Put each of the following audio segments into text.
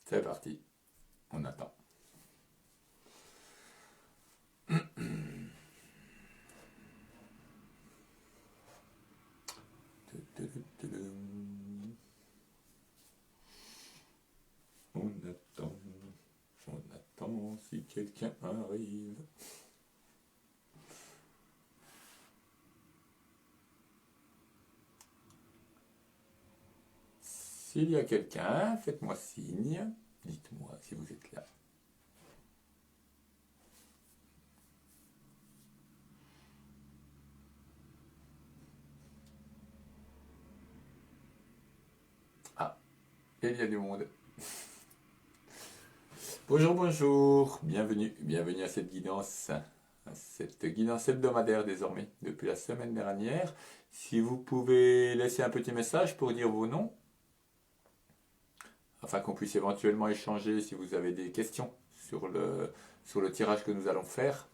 C'est parti. On attend. On attend. On attend si quelqu'un arrive. S'il y a quelqu'un, faites-moi signe. Dites-moi si vous êtes là. Ah, il y a du monde. Bonjour, bonjour. Bienvenue à cette guidance hebdomadaire désormais, depuis la semaine dernière. Si vous pouvez laisser un petit message pour dire vos noms, afin qu'on puisse éventuellement échanger si vous avez des questions sur le tirage que nous allons faire.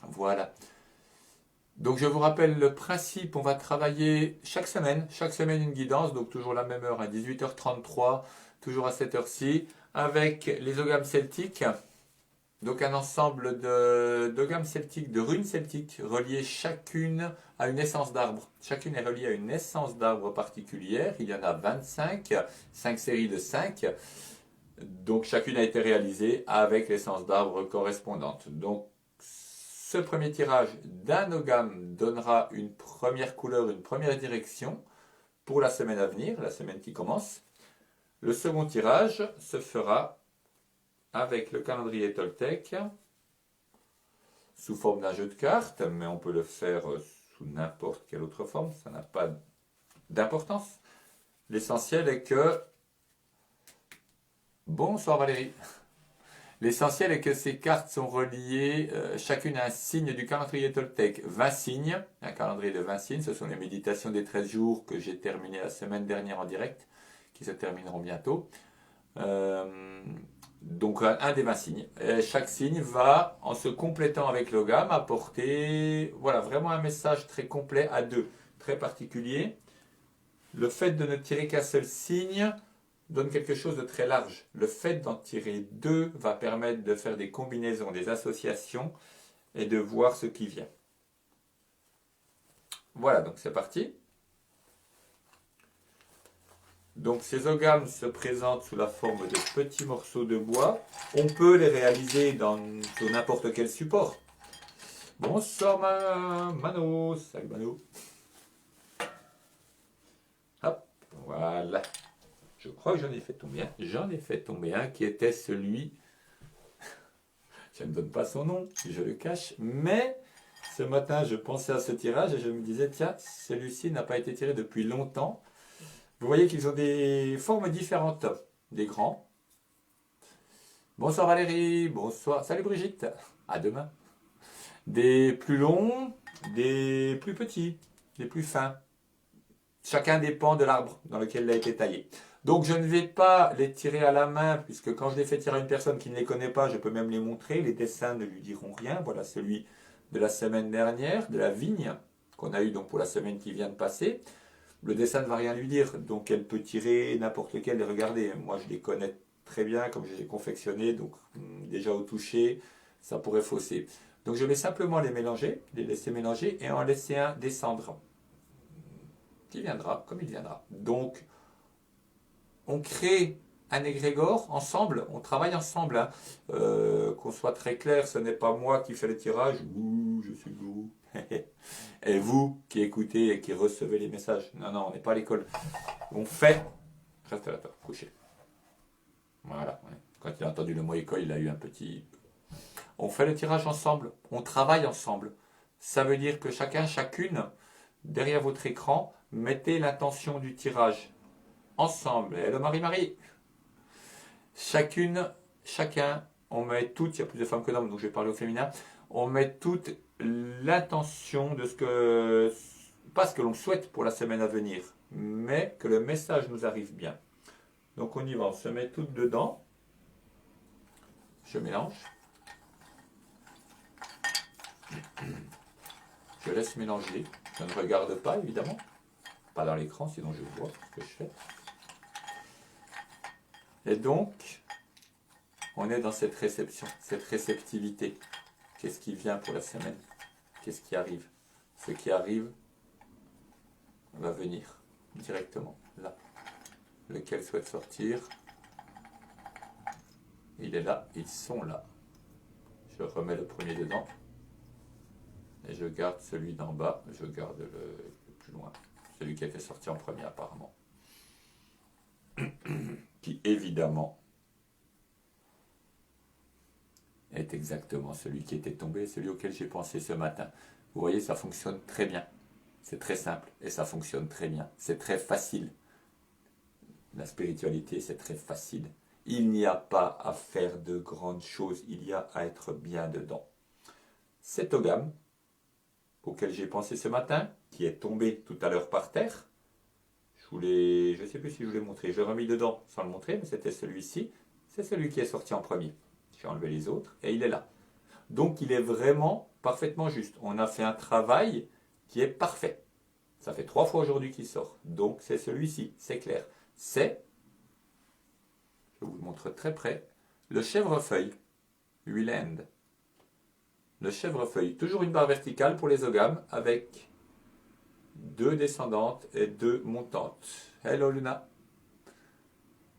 Voilà. Donc je vous rappelle le principe, on va travailler chaque semaine une guidance, donc toujours la même heure, à 18h33, toujours à cette heure-ci, avec les oghams celtiques. Donc un ensemble d'oghams celtiques, de runes celtiques, reliées chacune à une essence d'arbre. Chacune est reliée à une essence d'arbre particulière. Il y en a 25, 5 séries de 5. Donc chacune a été réalisée avec l'essence d'arbre correspondante. Donc ce premier tirage d'un ogham donnera une première couleur, une première direction pour la semaine à venir, la semaine qui commence. Le second tirage se fera avec le calendrier Toltec, sous forme d'un jeu de cartes, mais on peut le faire sous n'importe quelle autre forme, ça n'a pas d'importance. L'essentiel est que... Bonsoir Valérie. L'essentiel est que ces cartes sont reliées, chacune à un signe du calendrier Toltec. 20 signes, un calendrier de 20 signes, ce sont les méditations des 13 jours que j'ai terminées la semaine dernière en direct, qui se termineront bientôt. Donc un des 20 signes. Et chaque signe va, en se complétant avec l'ogham, apporter voilà, vraiment un message très complet à deux, très particulier. Le fait de ne tirer qu'un seul signe donne quelque chose de très large. Le fait d'en tirer deux va permettre de faire des combinaisons, des associations et de voir ce qui vient. Voilà, donc c'est parti. Donc ces oghams se présentent sous la forme de petits morceaux de bois. On peut les réaliser sur n'importe quel support. Bonsoir Mano, salut Mano. Hop, voilà. Je crois que j'en ai fait tomber un. J'en ai fait tomber un qui était celui... Je ne donne pas son nom, je le cache. Mais ce matin, je pensais à ce tirage et je me disais, tiens, celui-ci n'a pas été tiré depuis longtemps. Vous voyez qu'ils ont des formes différentes. Des grands. Bonsoir Valérie, bonsoir. Salut Brigitte, à demain. Des plus longs, des plus petits, des plus fins. Chacun dépend de l'arbre dans lequel il a été taillé. Donc je ne vais pas les tirer à la main, puisque quand je les fais tirer à une personne qui ne les connaît pas, je peux même les montrer. Les dessins ne lui diront rien. Voilà celui de la semaine dernière, de la vigne, qu'on a eu donc pour la semaine qui vient de passer. Le dessin ne va rien lui dire, donc elle peut tirer n'importe lequel et regarder. Moi je les connais très bien, comme je les ai confectionnés, donc déjà au toucher, ça pourrait fausser. Donc je vais simplement les mélanger, les laisser mélanger et en laisser un descendre. Qui viendra comme il viendra. Donc on crée un égrégore ensemble, on travaille ensemble. Hein. Qu'on soit très clair, ce n'est pas moi qui fais le tirage, ouh, je suis vous. Et vous qui écoutez et qui recevez les messages. Non, non, on n'est pas à l'école. On fait. Reste là, couché. Voilà. Ouais. Quand il a entendu le mot école, il a eu un petit. On fait le tirage ensemble. On travaille ensemble. Ça veut dire que chacune, derrière votre écran, mettez l'intention du tirage. Ensemble. Hello Marie-Marie. Chacun, on met toutes, il y a plus de femmes que d'hommes, donc je vais parler au féminin, on met toute l'intention de pas ce que l'on souhaite pour la semaine à venir, mais que le message nous arrive bien. Donc on y va, on se met toutes dedans. Je mélange. Je laisse mélanger. Je ne regarde pas, évidemment. pas dans l'écran, sinon je vois ce que je fais. Et donc, on est dans cette réception, cette réceptivité. Qu'est-ce qui vient pour la semaine? Qu'est-ce qui arrive? Ce qui arrive va venir directement là. Lequel souhaite sortir? Il est là, ils sont là. Je remets le premier dedans. Et je garde celui d'en bas. Je garde le plus loin. Celui qui a été sorti en premier apparemment. Qui évidemment est exactement celui qui était tombé, celui auquel j'ai pensé ce matin. Vous voyez, ça fonctionne très bien. C'est très simple et ça fonctionne très bien. C'est très facile. La spiritualité, c'est très facile. Il n'y a pas à faire de grandes choses, il y a à être bien dedans. Cet ogam, auquel j'ai pensé ce matin, qui est tombé tout à l'heure par terre, je ne sais plus si je vous l'ai montré, je l'ai remis dedans sans le montrer, mais c'était celui-ci, c'est celui qui est sorti en premier. J'ai enlevé les autres et il est là. Donc il est vraiment parfaitement juste. On a fait un travail qui est parfait. Ça fait 3 fois aujourd'hui qu'il sort. Donc c'est celui-ci, c'est clair. C'est, je vous le montre très près, le chèvrefeuille, Huiland. Le chèvrefeuille, toujours une barre verticale pour les ogames avec 2 descendantes et 2 montantes. Hello Luna.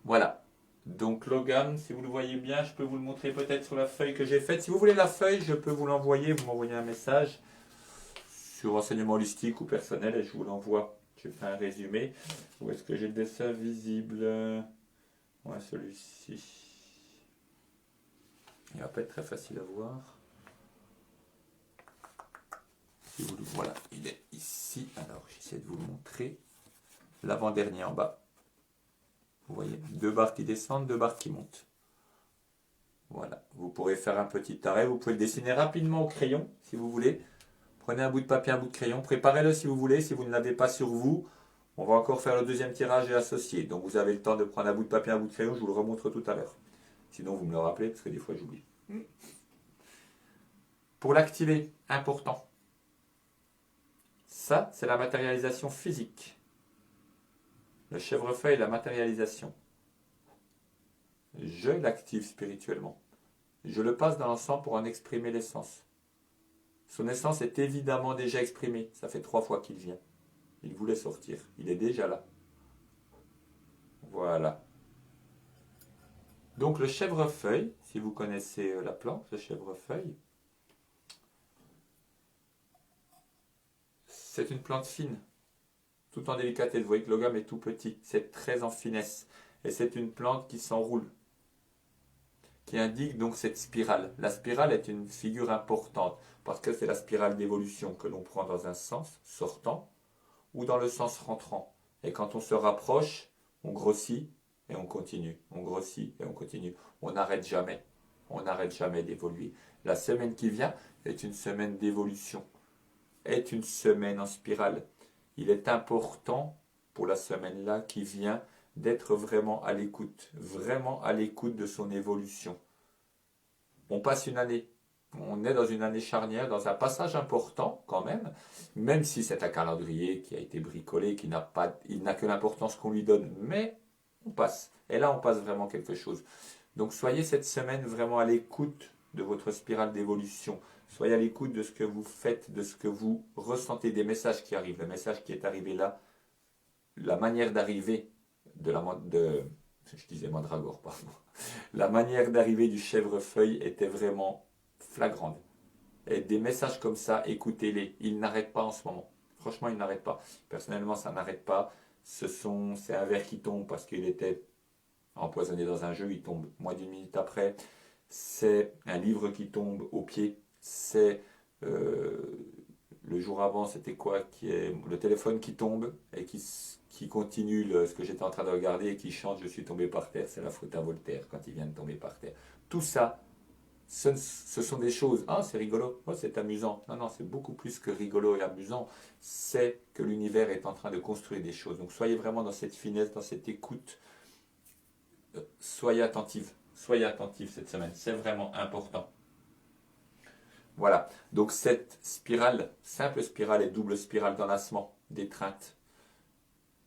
Voilà. Donc l'ogam, si vous le voyez bien, je peux vous le montrer peut-être sur la feuille que j'ai faite. Si vous voulez la feuille, je peux vous l'envoyer. Vous m'envoyez un message sur enseignement holistique ou personnel et je vous l'envoie. Je fais un résumé. Où est-ce que j'ai le dessin visible? Ouais, celui-ci. Il va pas être très facile à voir. Si vous le... Voilà, il est ici. Alors, j'essaie de vous le montrer. L'avant-dernier en bas. Vous voyez, 2 barres qui descendent, 2 barres qui montent. Voilà, vous pourrez faire un petit arrêt. Vous pouvez le dessiner rapidement au crayon, si vous voulez. Prenez un bout de papier, un bout de crayon. Préparez-le si vous voulez. Si vous ne l'avez pas sur vous, on va encore faire le deuxième tirage et associer. Donc vous avez le temps de prendre un bout de papier, un bout de crayon. Je vous le remontre tout à l'heure. Sinon, vous me le rappelez, parce que des fois, j'oublie. Pour l'activer, important. Ça, c'est la matérialisation physique. Le chèvrefeuille est la matérialisation. Je l'active spirituellement. Je le passe dans l'encens pour en exprimer l'essence. Son essence est évidemment déjà exprimée. Ça fait 3 fois qu'il vient. Il voulait sortir. Il est déjà là. Voilà. Donc le chèvrefeuille, si vous connaissez la plante, le chèvrefeuille, c'est une plante fine, tout en délicatesse. Vous voyez que l'ogam est tout petit. C'est très en finesse. Et c'est une plante qui s'enroule, qui indique donc cette spirale. La spirale est une figure importante parce que c'est la spirale d'évolution que l'on prend dans un sens sortant ou dans le sens rentrant. Et quand on se rapproche, on grossit et on continue. On grossit et on continue. On n'arrête jamais. On n'arrête jamais d'évoluer. La semaine qui vient est une semaine d'évolution, est une semaine en spirale. Il est important pour la semaine-là qui vient d'être vraiment à l'écoute de son évolution. On passe une année, on est dans une année charnière, dans un passage important quand même si c'est un calendrier qui a été bricolé, il n'a que l'importance qu'on lui donne, mais on passe. Et là, on passe vraiment quelque chose. Donc soyez cette semaine vraiment à l'écoute de votre spirale d'évolution. Soyez à l'écoute de ce que vous faites, de ce que vous ressentez, des messages qui arrivent. Le message qui est arrivé là, la manière d'arriver je disais mandragore, pardon. La manière d'arriver du chèvrefeuille était vraiment flagrante. Et des messages comme ça, écoutez-les. Ils n'arrêtent pas en ce moment. Franchement, ils n'arrêtent pas. Personnellement, ça n'arrête pas. C'est un verre qui tombe parce qu'il était empoisonné dans un jeu. Il tombe moins d'1 minute après. C'est un livre qui tombe au pied. C'est le jour avant, c'était quoi? Le téléphone qui tombe et qui continue ce que j'étais en train de regarder et qui chante « Je suis tombé par terre ». C'est la faute à Voltaire quand il vient de tomber par terre. Tout ça, ce sont des choses. Ah, c'est rigolo. Oh, c'est amusant. Non, non, c'est beaucoup plus que rigolo et amusant. C'est que l'univers est en train de construire des choses. Donc soyez vraiment dans cette finesse, dans cette écoute. Soyez attentifs. Soyez attentifs cette semaine. C'est vraiment important. Voilà, donc cette spirale, simple spirale et double spirale d'enlacement, d'étreinte,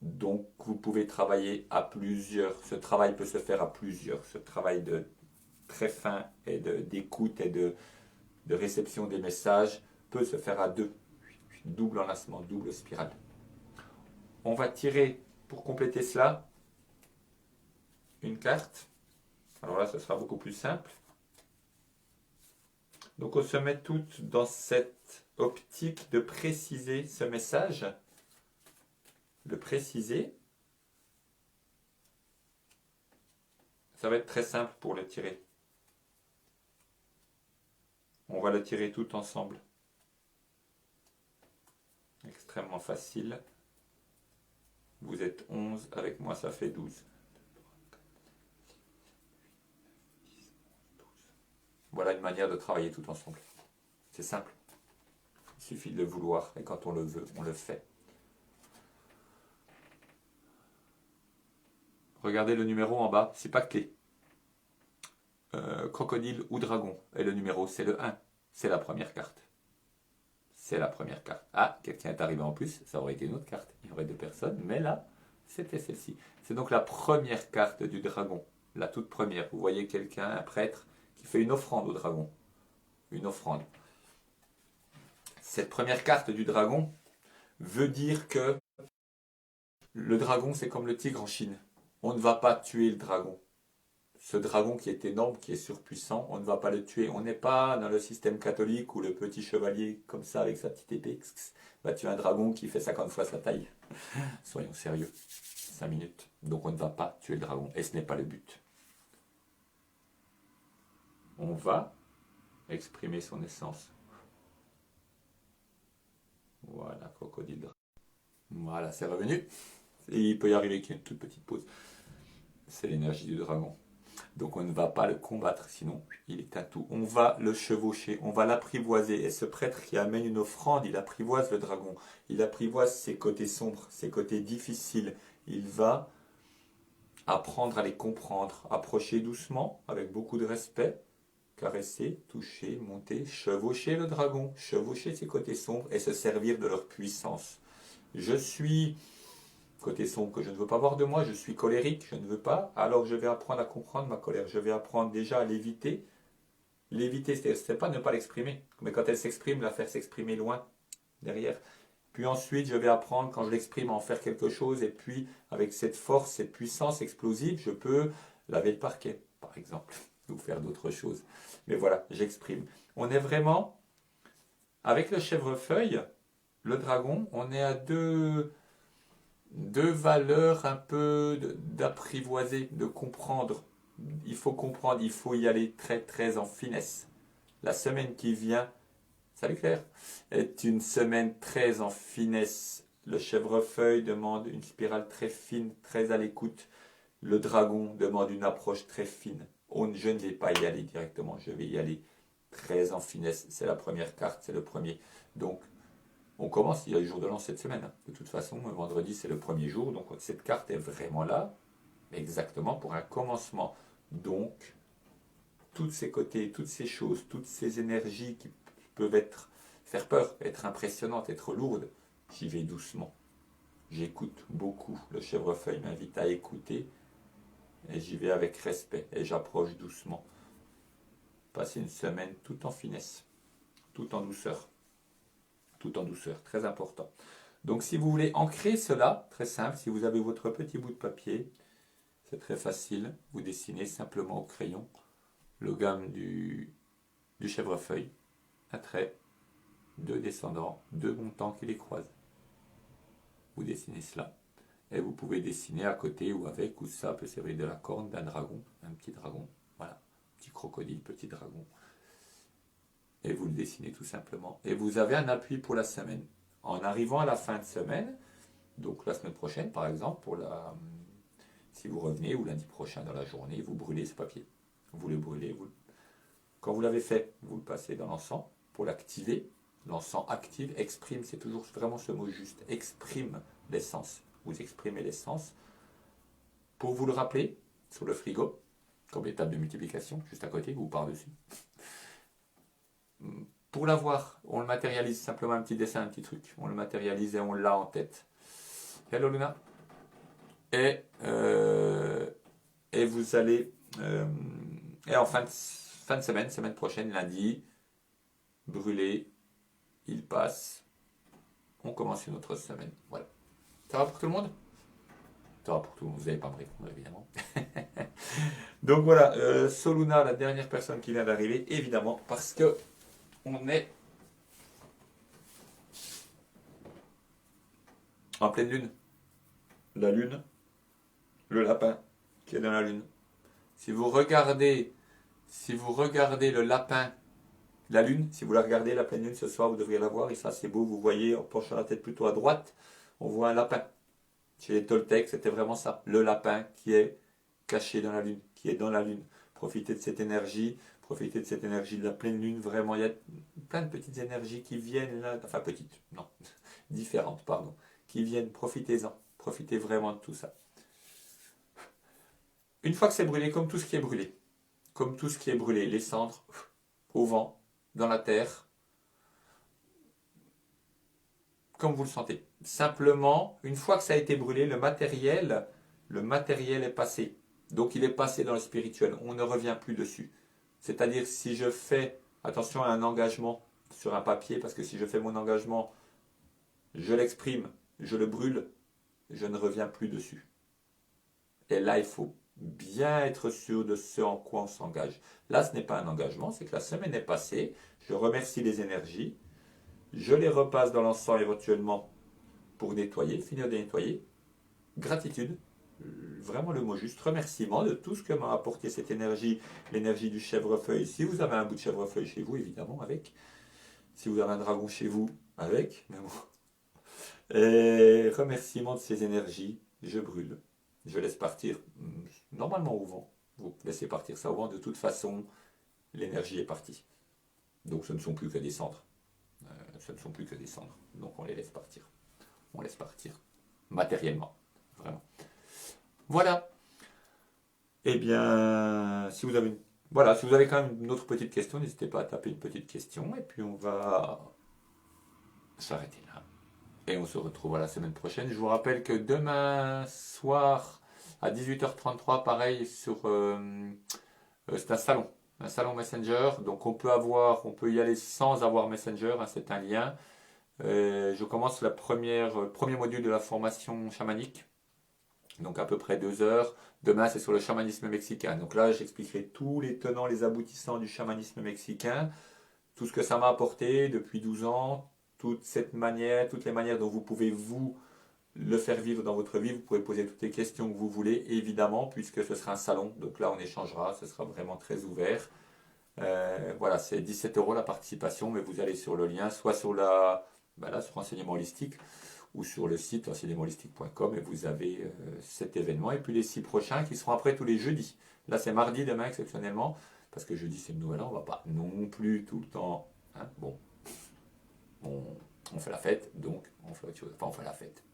Donc vous pouvez travailler à plusieurs. Ce travail peut se faire à plusieurs. Ce travail de très fin et d'écoute et de réception des messages peut se faire à deux. Double enlacement, double spirale. On va tirer, pour compléter cela, une carte. Alors là, ce sera beaucoup plus simple. Donc on se met toutes dans cette optique de préciser ce message. De préciser. Ça va être très simple pour le tirer. On va le tirer tout ensemble. Extrêmement facile. Vous êtes 11, avec moi ça fait 12. Voilà une manière de travailler tout ensemble. C'est simple. Il suffit de le vouloir et quand on le veut, on le fait. Regardez le numéro en bas, c'est pas clé. Crocodile ou dragon. Et le numéro, c'est le 1. C'est la première carte. C'est la première carte. Ah, quelqu'un est arrivé en plus, ça aurait été une autre carte. Il y aurait deux personnes, mais là, c'était celle-ci. C'est donc la première carte du dragon. La toute première. Vous voyez quelqu'un, un prêtre, qui fait une offrande au dragon. Une offrande. Cette première carte du dragon veut dire que le dragon, c'est comme le tigre en Chine. On ne va pas tuer le dragon. Ce dragon qui est énorme, qui est surpuissant, on ne va pas le tuer. On n'est pas dans le système catholique où le petit chevalier, comme ça, avec sa petite épée, va tuer un dragon qui fait 50 fois sa taille. Soyons sérieux. 5 minutes. Donc on ne va pas tuer le dragon. Et ce n'est pas le but. On va exprimer son essence. Voilà, crocodile. Voilà, c'est revenu. Et il peut y arriver qu'il y ait une toute petite pause. C'est l'énergie du dragon. Donc on ne va pas le combattre, sinon il est un tout. On va le chevaucher, on va l'apprivoiser. Et ce prêtre qui amène une offrande, il apprivoise le dragon. Il apprivoise ses côtés sombres, ses côtés difficiles. Il va apprendre à les comprendre, approcher doucement, avec beaucoup de respect, caresser, toucher, monter, chevaucher le dragon, chevaucher ses côtés sombres et se servir de leur puissance. Je suis côté sombre que je ne veux pas voir de moi, je suis colérique, je ne veux pas, alors je vais apprendre à comprendre ma colère, je vais apprendre déjà à l'éviter. L'éviter, c'est pas ne pas l'exprimer, mais quand elle s'exprime, la faire s'exprimer loin, derrière. Puis ensuite, je vais apprendre, quand je l'exprime, à en faire quelque chose, et puis avec cette force, cette puissance explosive, je peux laver le parquet, par exemple, ou faire d'autres choses. Mais voilà, j'exprime. On est vraiment, avec le chèvrefeuille, le dragon, on est à deux valeurs un peu d'apprivoiser, de comprendre. Il faut comprendre, il faut y aller très très en finesse. La semaine qui vient, salut Claire, est une semaine très en finesse. Le chèvrefeuille demande une spirale très fine, très à l'écoute. Le dragon demande une approche très fine. Je ne vais pas y aller directement, je vais y aller très en finesse. C'est la première carte, c'est le premier. Donc, on commence, il y a le jour de l'an cette semaine. De toute façon, vendredi, c'est le premier jour. Donc, cette carte est vraiment là, exactement pour un commencement. Donc, tous ces côtés, toutes ces choses, toutes ces énergies qui peuvent faire peur, être impressionnantes, être lourdes, j'y vais doucement. J'écoute beaucoup. Le chèvrefeuille m'invite à écouter et j'y vais avec respect et j'approche doucement. Passer une semaine tout en finesse, tout en douceur. Tout en douceur, très important. Donc si vous voulez ancrer cela, très simple, si vous avez votre petit bout de papier, c'est très facile, vous dessinez simplement au crayon le gamme du chèvrefeuille, un trait, deux descendants, deux montants qui les croisent. Vous dessinez cela. Et vous pouvez dessiner à côté ou avec, ou ça peut servir de la corne d'un dragon, un petit dragon, voilà, petit crocodile, petit dragon. Et vous le dessinez tout simplement. Et vous avez un appui pour la semaine. En arrivant à la fin de semaine, donc la semaine prochaine par exemple, si vous revenez ou lundi prochain dans la journée, vous brûlez ce papier. Vous le brûlez. Quand vous l'avez fait, vous le passez dans l'encens pour l'activer. L'encens active, exprime, c'est toujours vraiment ce mot juste. Exprime l'essence. Vous exprimez l'essence. Pour vous le rappeler, sur le frigo, comme étape de multiplication, juste à côté ou par-dessus. Pour l'avoir, on le matérialise simplement un petit dessin, un petit truc. On le matérialise et on l'a en tête. Hello Luna. et vous allez, et en fin de semaine, semaine prochaine, lundi, brûler, il passe, on commence une autre semaine. Voilà. Ça va pour tout le monde? Ça va pour tout le monde, vous n'allez pas me répondre évidemment. Donc voilà, Soluna, la dernière personne qui vient d'arriver, évidemment, parce que on est en pleine lune. La lune, le lapin qui est dans la lune. Si vous regardez le lapin, la lune, si vous la regardez, la pleine lune ce soir, vous devriez la voir, et ça c'est beau, vous voyez, en penchant la tête plutôt à droite, on voit un lapin. Chez les Toltecs, c'était vraiment ça, le lapin qui est caché dans la lune, qui est dans la lune. Profitez de cette énergie de la pleine lune, vraiment, il y a plein de petites énergies qui viennent là, enfin petites, non, différentes, pardon, qui viennent, profitez-en, profitez vraiment de tout ça. Une fois que c'est brûlé, comme tout ce qui est brûlé, les cendres, au vent, dans la terre, comme vous le sentez. Simplement, une fois que ça a été brûlé, le matériel est passé. Donc il est passé dans le spirituel, on ne revient plus dessus. C'est-à-dire si je fais, attention à un engagement sur un papier, parce que si je fais mon engagement, je l'exprime, je le brûle, je ne reviens plus dessus. Et là, il faut bien être sûr de ce en quoi on s'engage. Là, ce n'est pas un engagement, c'est que la semaine est passée, je remercie les énergies, je les repasse dans l'encens éventuellement pour nettoyer, finir de nettoyer. Gratitude, vraiment le mot juste, remerciement de tout ce que m'a apporté cette énergie, l'énergie du chèvrefeuille. Si vous avez un bout de chèvrefeuille chez vous, évidemment, avec. Si vous avez un dragon chez vous, avec. Mais bon. Et remerciement de ces énergies, je brûle. Je laisse partir, normalement au vent. Vous laissez partir ça au vent, de toute façon, l'énergie est partie. Donc ce ne sont plus que des cendres. Ce ne sont plus que des cendres. Donc on les laisse partir. On laisse partir. Matériellement. Vraiment. Voilà. Eh bien, si vous avez voilà, si vous avez quand même une autre petite question, n'hésitez pas à taper une petite question. Et puis on va s'arrêter là. Et on se retrouve la semaine prochaine. Je vous rappelle que demain soir à 18h33, pareil, c'est un salon Messenger. Donc on peut y aller sans avoir Messenger, hein, c'est un lien. Je commence le premier module de la formation chamanique, donc à peu près 2 heures. Demain, c'est sur le chamanisme mexicain. Donc là, j'expliquerai tous les tenants, les aboutissants du chamanisme mexicain, tout ce que ça m'a apporté depuis 12 ans, toutes les manières dont vous pouvez vous le faire vivre dans votre vie. Vous pouvez poser toutes les questions que vous voulez, évidemment, puisque ce sera un salon. Donc là, on échangera, ce sera vraiment très ouvert. Voilà, c'est 17 € la participation, mais vous allez sur le lien, soit sur sur Enseignement Holistique, ou sur le site enseignementholistique.com, et vous avez cet événement. Et puis les 6 prochains qui seront après tous les jeudis. Là, c'est mardi demain, exceptionnellement, parce que jeudi, c'est le nouvel an, on va pas non plus tout le temps. Hein, bon, on fait la fête, donc on fait autre chose. Enfin, on fait la fête.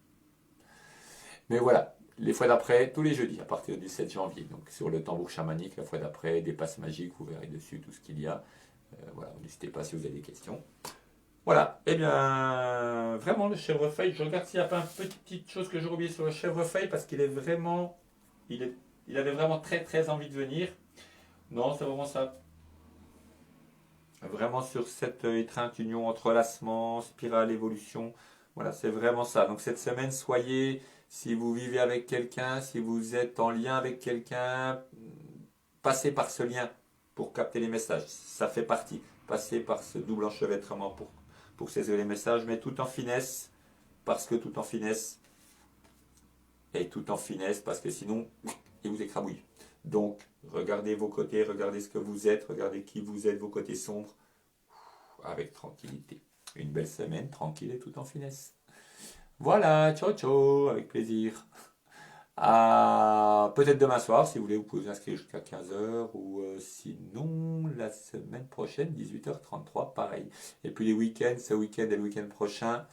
Mais voilà, les fois d'après, tous les jeudis, à partir du 7 janvier. Donc sur le tambour chamanique, la fois d'après, des passes magiques, vous verrez dessus tout ce qu'il y a. Voilà, n'hésitez pas si vous avez des questions. Voilà, eh bien, vraiment le chèvrefeuille, je regarde s'il n'y a pas une petite chose que j'ai oublié sur le chèvrefeuille, parce qu'il est vraiment, il avait vraiment très très envie de venir. Non, c'est vraiment ça. Vraiment sur cette étreinte, union, entrelacement, spirale, évolution. Voilà, c'est vraiment ça. Donc cette semaine, si vous vivez avec quelqu'un, si vous êtes en lien avec quelqu'un, passez par ce lien pour capter les messages. Ça fait partie. Passez par ce double enchevêtrement pour saisir les messages, mais tout en finesse, parce que tout en finesse, et tout en finesse, parce que sinon, il vous écrabouille. Donc, regardez vos côtés, regardez ce que vous êtes, regardez qui vous êtes, vos côtés sombres, avec tranquillité. Une belle semaine, tranquille et tout en finesse. Voilà, ciao ciao, avec plaisir. Peut-être demain soir, si vous voulez, vous pouvez vous inscrire jusqu'à 15h, ou sinon, la semaine prochaine, 18h33, pareil. Et puis les week-ends, ce week-end et le week-end prochain,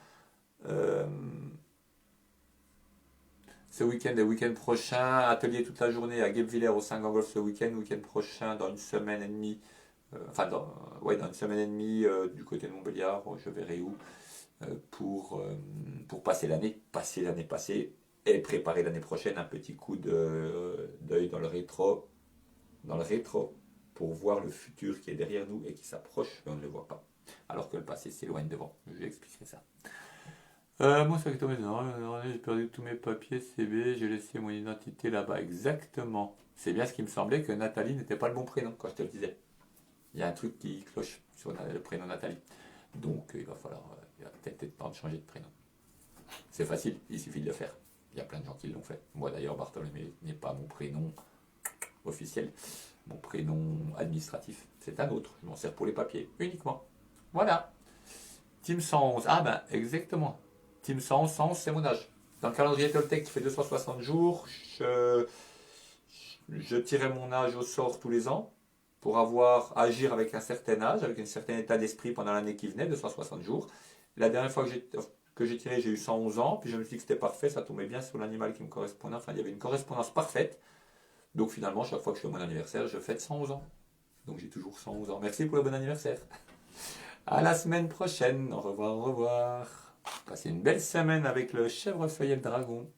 atelier toute la journée à Guebwiller au Saint-Gangolf ce week-end prochain, dans une semaine et demie, dans une semaine et demie, du côté de Montbéliard, je verrai où, pour passer l'année passée, Et préparer l'année prochaine un petit coup d'œil dans le rétro, pour voir le futur qui est derrière nous et qui s'approche, mais on ne le voit pas. Alors que le passé s'éloigne devant. Je vais expliquer ça. Moi, c'est tombé dedans. J'ai perdu tous mes papiers CB, j'ai laissé mon identité là-bas. Exactement. C'est bien ce qui me semblait que Nathalie n'était pas le bon prénom quand je te le disais. Il y a un truc qui cloche sur le prénom Nathalie. Donc, il va peut-être être temps de changer de prénom. C'est facile, il suffit de le faire. Il y a plein de gens qui l'ont fait. Moi d'ailleurs, Bartholomé n'est pas mon prénom officiel, mon prénom administratif. C'est un autre. Je m'en sers pour les papiers uniquement. Voilà. Team 111. Ah ben, exactement. Team 111, 111, c'est mon âge. Dans le calendrier Toltec qui fait 260 jours, je tirais mon âge au sort tous les ans pour agir avec un certain âge, avec un certain état d'esprit pendant l'année qui venait, 260 jours. La dernière fois que j'ai tiré, j'ai eu 111 ans, puis je me suis dit que c'était parfait, ça tombait bien sur l'animal qui me correspondait, enfin il y avait une correspondance parfaite. Donc finalement, chaque fois que je fais mon anniversaire, je fête 111 ans. Donc j'ai toujours 111 ans. Merci pour le bon anniversaire. À la semaine prochaine. Au revoir, au revoir. Passez une belle semaine avec le chèvrefeuille et le dragon.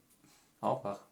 Au revoir.